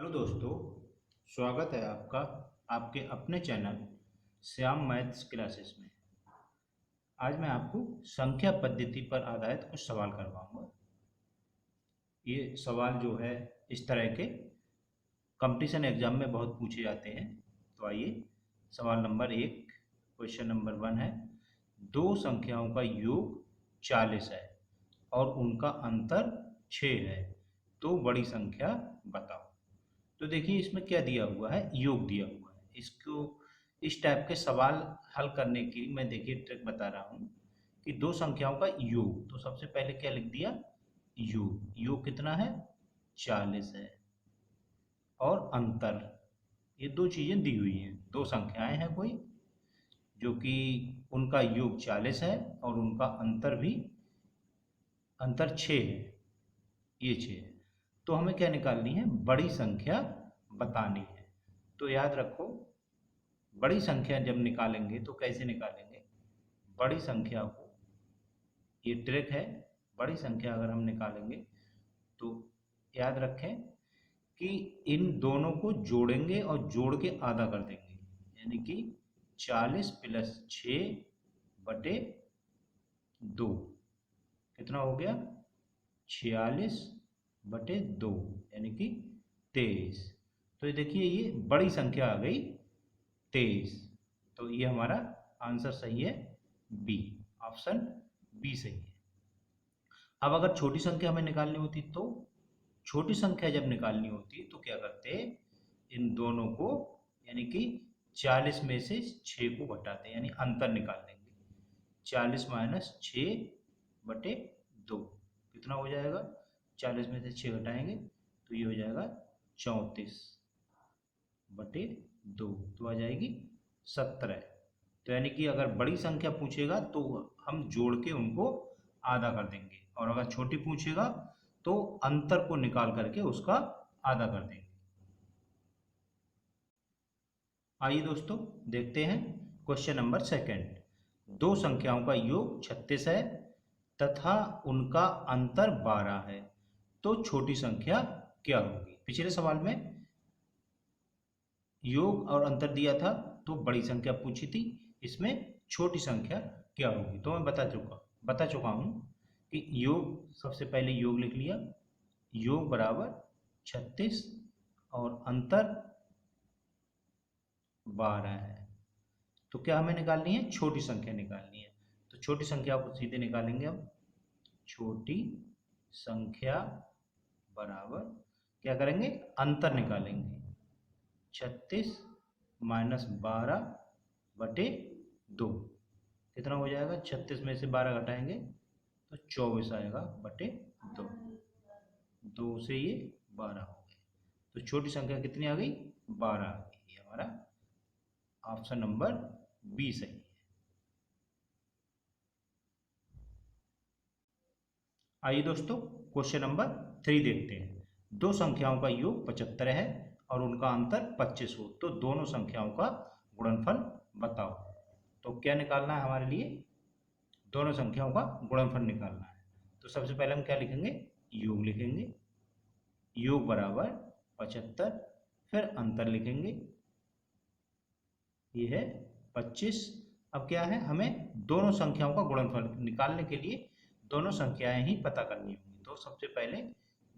Hello दोस्तों, स्वागत है आपका आपके अपने चैनल श्याम मैथ्स क्लासेस में। आज मैं आपको संख्या पद्धति पर आधारित कुछ सवाल करवाऊंगा। ये सवाल जो है इस तरह के कंपटीशन एग्जाम में बहुत पूछे जाते हैं। तो आइए, सवाल नंबर 1, क्वेश्चन नंबर 1 है, दो संख्याओं का योग 40 है और उनका अंतर 6 है, तो बड़ी संख्या बताओ। तो देखिए, इसमें क्या दिया हुआ है, योग दिया हुआ है। इसको इस टाइप के सवाल हल करने की मैं देखिए ट्रिक बता रहा हूँ कि दो संख्याओं का योग। तो सबसे पहले क्या लिख दिया, योग। योग कितना है, 40 है, और अंतर, ये दो चीजें दी हुई हैं। दो संख्याएं हैं कोई, जो कि उनका योग 40 है और उनका अंतर 6 है, ये 6 है। तो हमें क्या निकालनी है, बड़ी संख्या बतानी है। तो याद रखो, बड़ी संख्या जब निकालेंगे तो कैसे निकालेंगे, बड़ी संख्या को, ये ट्रिक है, बड़ी संख्या अगर हम निकालेंगे तो याद रखें कि इन दोनों को जोड़ेंगे और जोड़ के आधा कर देंगे, यानी कि 40 + 6 बटे 2 कितना हो गया, 46 बटे 2 यानी कि 23। तो ये देखिए, ये बड़ी संख्या आ गई 23। तो ये हमारा आंसर सही है, बी, ऑप्शन बी सही है। अब अगर छोटी संख्या हमें निकालनी होती, तो छोटी संख्या जब निकालनी होती तो क्या करते, इन दोनों को, यानी कि 40 में से 6 को घटाते, यानी अंतर निकाल लेंगे। 40 - 6 बटे 2 कितना हो जाएगा, 40 में से 6 घटाएंगे तो ये हो जाएगा 34 बटे 2, तो आ जाएगी 17। तो यानी कि अगर बड़ी संख्या पूछेगा तो हम जोड़ के उनको आधा कर देंगे, और अगर छोटी पूछेगा तो अंतर को निकाल करके उसका आधा कर देंगे। आइए दोस्तों, देखते हैं क्वेश्चन नंबर 2। दो संख्याओं का योग 36 है तथा उनका अंतर 12 है, तो छोटी संख्या क्या होगी। पिछले सवाल में योग और अंतर दिया था तो बड़ी संख्या पूछी थी, इसमें छोटी संख्या क्या होगी। तो मैं बता चुका हूँ कि योग, सबसे पहले योग लिख लिया, योग बराबर 36 और अंतर 12 है। तो क्या हमें निकालनी है, छोटी संख्या निकालनी है। तो छोटी संख्या को सीधे निकालेंगे हम, छोटी संख्या बराबर क्या करेंगे, अंतर निकालेंगे, 36 - 12 बटे 2 कितना हो जाएगा, 36 में से 12 घटाएंगे तो 24 आएगा बटे 2, 2 से ये 12 हो गए। तो छोटी संख्या कितनी आ गई, 12 आ गई। ये हमारा ऑप्शन नंबर बी सही है। आइए दोस्तों, क्वेश्चन नंबर 3 देखते हैं। दो संख्याओं का योग 75 है और उनका अंतर 25 हो, तो दोनों संख्याओं का गुणनफल बताओ। तो क्या निकालना है हमारे लिए, दोनों संख्याओं का गुणनफल निकालना है। तो सबसे पहले हम क्या लिखेंगे, योग लिखेंगे, योग बराबर 75, फिर अंतर लिखेंगे, ये है 25। अब क्या है, हमें दोनों संख्याओं का गुणनफल निकालने के लिए दोनों संख्याएं ही पता करनी होंगी। तो सबसे पहले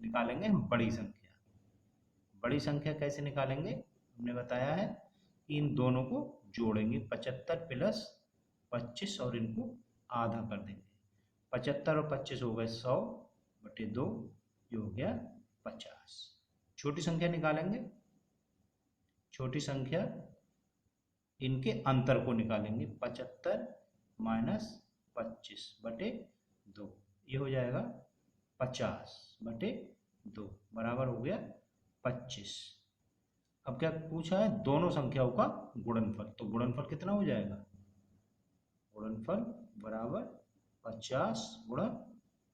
निकालेंगे हम बड़ी संख्या। बड़ी संख्या कैसे निकालेंगे, हमने बताया है कि इन दोनों को जोड़ेंगे, 75 + 25 और इनको आधा कर देंगे। 75 और 25 हो गए 100 बटे 2, ये हो गया 50। छोटी संख्या निकालेंगे, छोटी संख्या इनके अंतर को निकालेंगे, 75 - 25 बटे 2, ये हो जाएगा 50 बटे 2 बराबर हो गया 25। अब क्या पूछा है, दोनों संख्याओं का गुणनफल। तो गुणनफल कितना हो जाएगा, गुणनफल बराबर 50 गुणा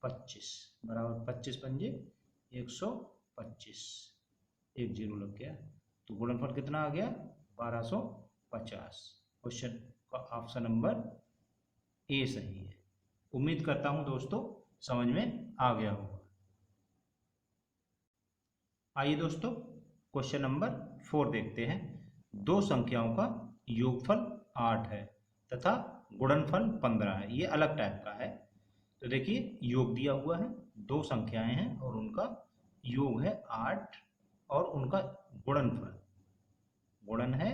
25 बराबर 25 पंजे 125, एक जीरो लग गया। तो गुणनफल कितना आ गया, 1250। क्वेश्चन का ऑप्शन नंबर ए सही है। उम्मीद करता हूं दोस्तों समझ में आ गया होगा। आइए दोस्तों, क्वेश्चन नंबर 4 देखते हैं। दो संख्याओं का योगफल 8 है तथा गुणनफल 15 है, ये अलग टाइप का है। तो देखिए योग दिया हुआ है, दो संख्याएं हैं और उनका योग है 8 और उनका गुणन है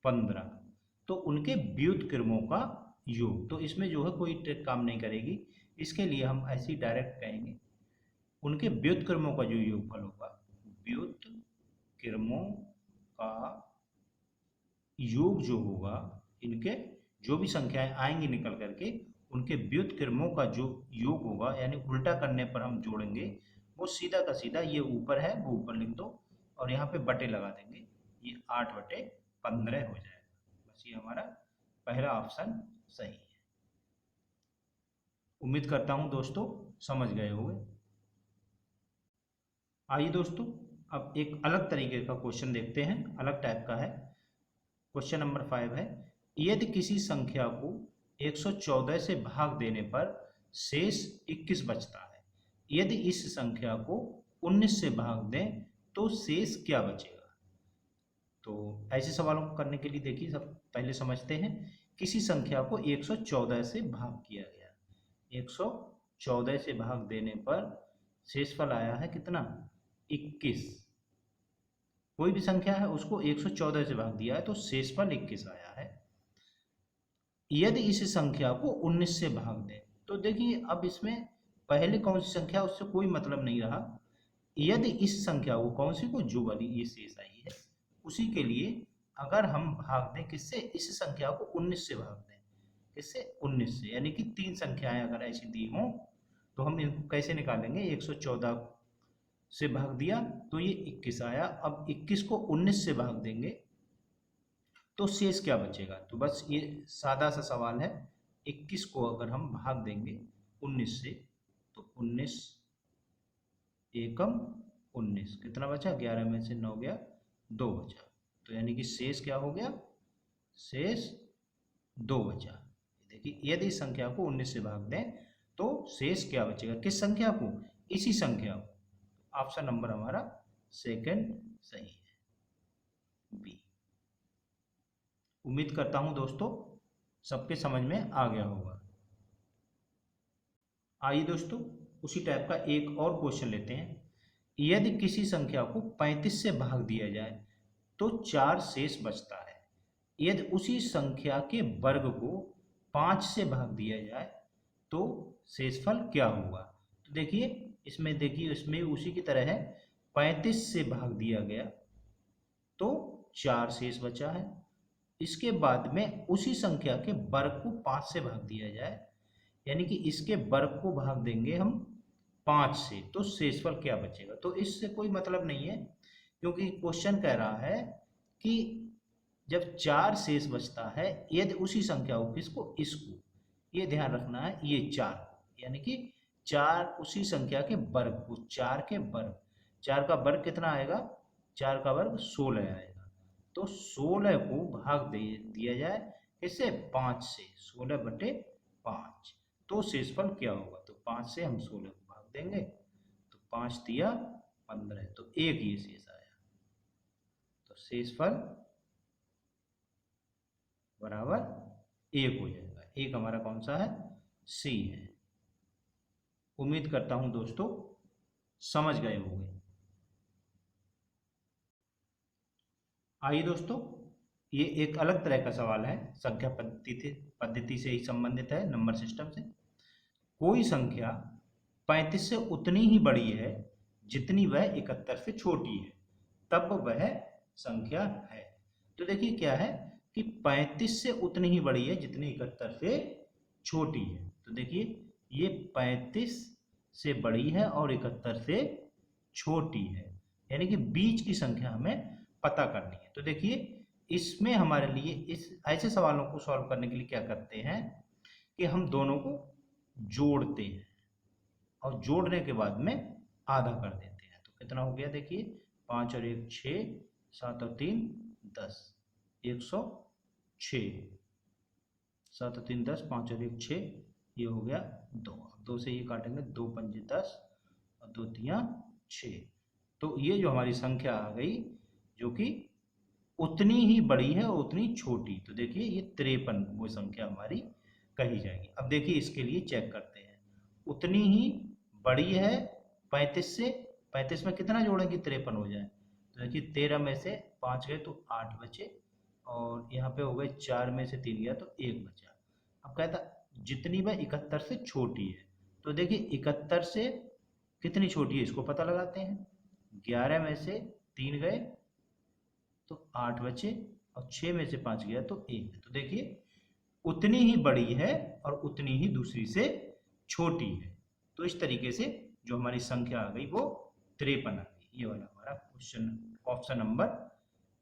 15, तो उनके व्युत्क्रमों का योग। तो इसमें जो है कोई ट्रिक काम नहीं करेगी, इसके लिए हम ऐसे ही डायरेक्ट कहेंगे उनके व्युत्क्रमों का जो योगफल होगा, व्युत्क्रमों का योग जो होगा, इनके जो भी संख्याएं आएंगी निकल करके उनके व्युत्क्रमों का जो योग होगा, यानी उल्टा करने पर हम जोड़ेंगे, वो सीधा का सीधा ये ऊपर है वो ऊपर लिख दो और यहाँ पे बटे लगा देंगे, ये 8/15 हो जाएगा। बस ये हमारा पहला ऑप्शन सही है। उम्मीद करता हूँ दोस्तों समझ गए होंगे। आइए दोस्तों अब एक अलग तरीके का क्वेश्चन देखते हैं, अलग टाइप का है। क्वेश्चन नंबर 5 है, यदि किसी संख्या को 114 से भाग देने पर शेष 21 बचता है, यदि इस संख्या को 19 से भाग दें तो शेष क्या बचेगा। तो ऐसे सवालों को करने के लिए देखिए सब पहले समझते हैं। किसी संख्या को 114 से भाग किया गया, 114 से भाग देने पर शेषफल आया है कितना, 21। कोई भी संख्या है उसको 114 से भाग दिया है तो शेषफल 21 आया है। यदि इस संख्या को 19 से भाग दें, तो देखिए अब इसमें पहले कौन सी संख्या उससे कोई मतलब नहीं रहा। यदि इस संख्या को कौन सी को, जो वाली ये शेष आई है उसी के लिए अगर हम भाग दें किससे, इस संख्या को 19 से भाग दें, किससे, 19 से, यानी कि तीन संख्याएं अगर ऐसी दी हों तो हम इनको कैसे निकालेंगे, 114 से भाग दिया तो ये 21 आया। अब 21 को 19 से भाग देंगे तो शेष क्या बचेगा। तो बस ये सादा सा सवाल है, 21 को अगर हम भाग देंगे 19 से तो 19 एकम 19, कितना बचा, 11 में से 9 गया 2 बचा, तो यानी कि शेष क्या हो गया, शेष 2 बचा। देखिए यदि इस संख्या को 19 से भाग दें तो शेष क्या बचेगा, किस संख्या को, इसी संख्या को। ऑप्शन नंबर हमारा सेकंड सही है, बी। उम्मीद करता हूं दोस्तों सबके समझ में आ गया होगा। आइए दोस्तों उसी टाइप का एक और क्वेश्चन लेते हैं। यदि किसी संख्या को 35 से भाग दिया जाए तो 4 शेष बचता है, यदि उसी संख्या के वर्ग को 5 से भाग दिया जाए तो शेषफल क्या होगा। तो देखिए इसमें उसी की तरह है, 35 से भाग दिया गया तो 4 शेष बचा है, इसके बाद में उसी संख्या के वर्ग को 5 से भाग दिया जाए, यानी कि इसके वर्ग को भाग देंगे हम 5 से तो शेषफल क्या बचेगा। तो इससे कोई मतलब नहीं है, क्योंकि क्वेश्चन कह रहा है कि जब 4 शेष बचता है यदि उसी संख्या को, किसको, इसको, ये ध्यान रखना है, ये 4 यानी कि 4 उसी संख्या के वर्ग को, 4 के वर्ग, 4 का वर्ग कितना आएगा, 4 का वर्ग 16 आएगा, तो 16 को भाग दे दिया जाए इससे 5 से, 16/5, तो शेषफल क्या होगा। तो 5 से हम 16 को भाग देंगे तो 5 दिया 15, तो एक ये शेष आया, तो शेषफल बराबर 1 हो जाएगा। एक हमारा कौन सा है, सी है। उम्मीद करता हूं दोस्तों समझ गए होंगे। आइए दोस्तों ये एक अलग तरह का सवाल है, संख्या पद्धति से ही संबंधित है, नंबर सिस्टम से। कोई संख्या 35 से उतनी ही बड़ी है जितनी वह 71 से छोटी है, तब वह संख्या है। तो देखिए क्या है कि 35 से उतनी ही बड़ी है जितनी 71 से छोटी है। तो देखिए ये 35 से बड़ी है और 71 से छोटी है, यानी कि बीच की संख्या हमें पता करनी है। तो देखिए इसमें हमारे लिए इस ऐसे सवालों को सॉल्व करने के लिए क्या करते हैं कि हम दोनों को जोड़ते हैं और जोड़ने के बाद में आधा कर देते हैं। तो कितना हो गया, देखिए 5 और 1 6, 7 और 3 10, 106, 7 और 3 10, 5 और 1 6, ये हो गया 2, 2 से ये काटेंगे, 2 पंजे 10 और 2 तियां 6, तो ये जो हमारी संख्या आ गई जो कि उतनी ही बड़ी है और उतनी छोटी, तो देखिए ये 53 वो संख्या हमारी कही जाएगी। अब देखिए इसके लिए चेक करते हैं, उतनी ही बड़ी है 35 से, 35 में कितना जोड़ेंगे 53 हो जाए, तो देखिए 13 में से 5 गए तो 8 बचे, और यहाँ पे हो गए 4 में से 3 गया तो 1 बचा। अब कहता जितनी वह 71 से छोटी है, तो देखिए 71 से कितनी छोटी है इसको पता लगाते हैं। 11 में से 3 गए तो 8 बचे, और 6 में से 5 गया तो 1। तो देखिए उतनी ही बड़ी है और उतनी ही दूसरी से छोटी है। तो इस तरीके से जो हमारी संख्या आ गई वो 53 आ गई। ये वाला हमारा क्वेश्चन ऑप्शन नंबर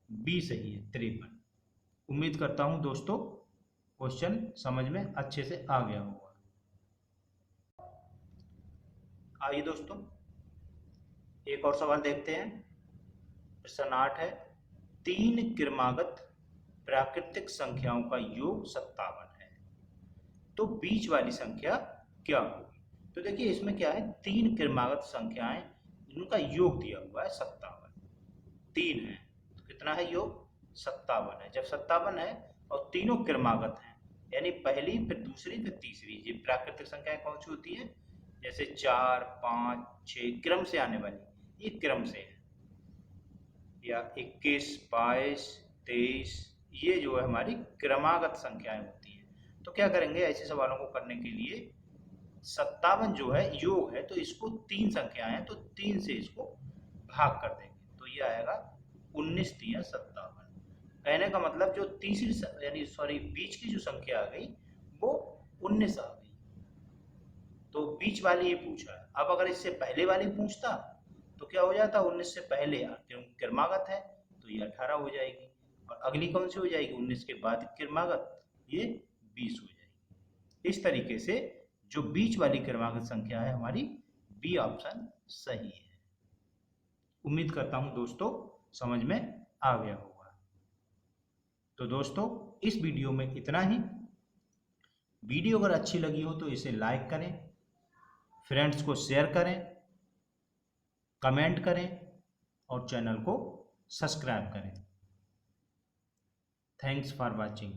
बी सही है, 53। उम्मीद करता हूं दोस्तों क्वेश्चन समझ में अच्छे से आ गया होगा। आइए दोस्तों एक और सवाल देखते हैं। प्रश्न 8 है, 3 क्रमागत प्राकृतिक संख्याओं का योग 57 है, तो बीच वाली संख्या क्या होगी। तो देखिए इसमें क्या है, 3 क्रमागत संख्याएं उनका योग दिया हुआ है 57, 3 है तो कितना है योग 57 है। जब 57 है और तीनों क्रमागत हैं, यानी पहली फिर दूसरी फिर तीसरी, ये प्राकृतिक संख्याएं कौन सी होती है, जैसे 4 5 6 क्रम से आने वाली, ये क्रम से है, या 21 22 23, ये जो है हमारी क्रमागत संख्याएं होती हैं। तो क्या करेंगे ऐसे सवालों को करने के लिए, 57 जो है योग है तो इसको 3 संख्याएं हैं तो 3 से इसको भाग कर देंगे, तो ये आएगा 19 3 57। कहने का मतलब जो तीसरी यानी सॉरी बीच की जो संख्या आ गई वो 19 आ गई, तो बीच वाली ये पूछा है। अब अगर इससे पहले वाली पूछता तो क्या हो जाता, 19 से पहले क्योंकि क्रमागत है तो ये 18 हो जाएगी, और अगली कौन सी हो जाएगी 19 के बाद क्रमागत, ये 20 हो जाएगी। इस तरीके से जो बीच वाली क्रमागत संख्या है हमारी बी ऑप्शन सही है। उम्मीद करता हूं दोस्तों समझ में आ गया होगा। तो दोस्तों इस वीडियो में इतना ही। वीडियो अगर अच्छी लगी हो तो इसे लाइक करें, फ्रेंड्स को शेयर करें, कमेंट करें और चैनल को सब्सक्राइब करें। Thanks for watching.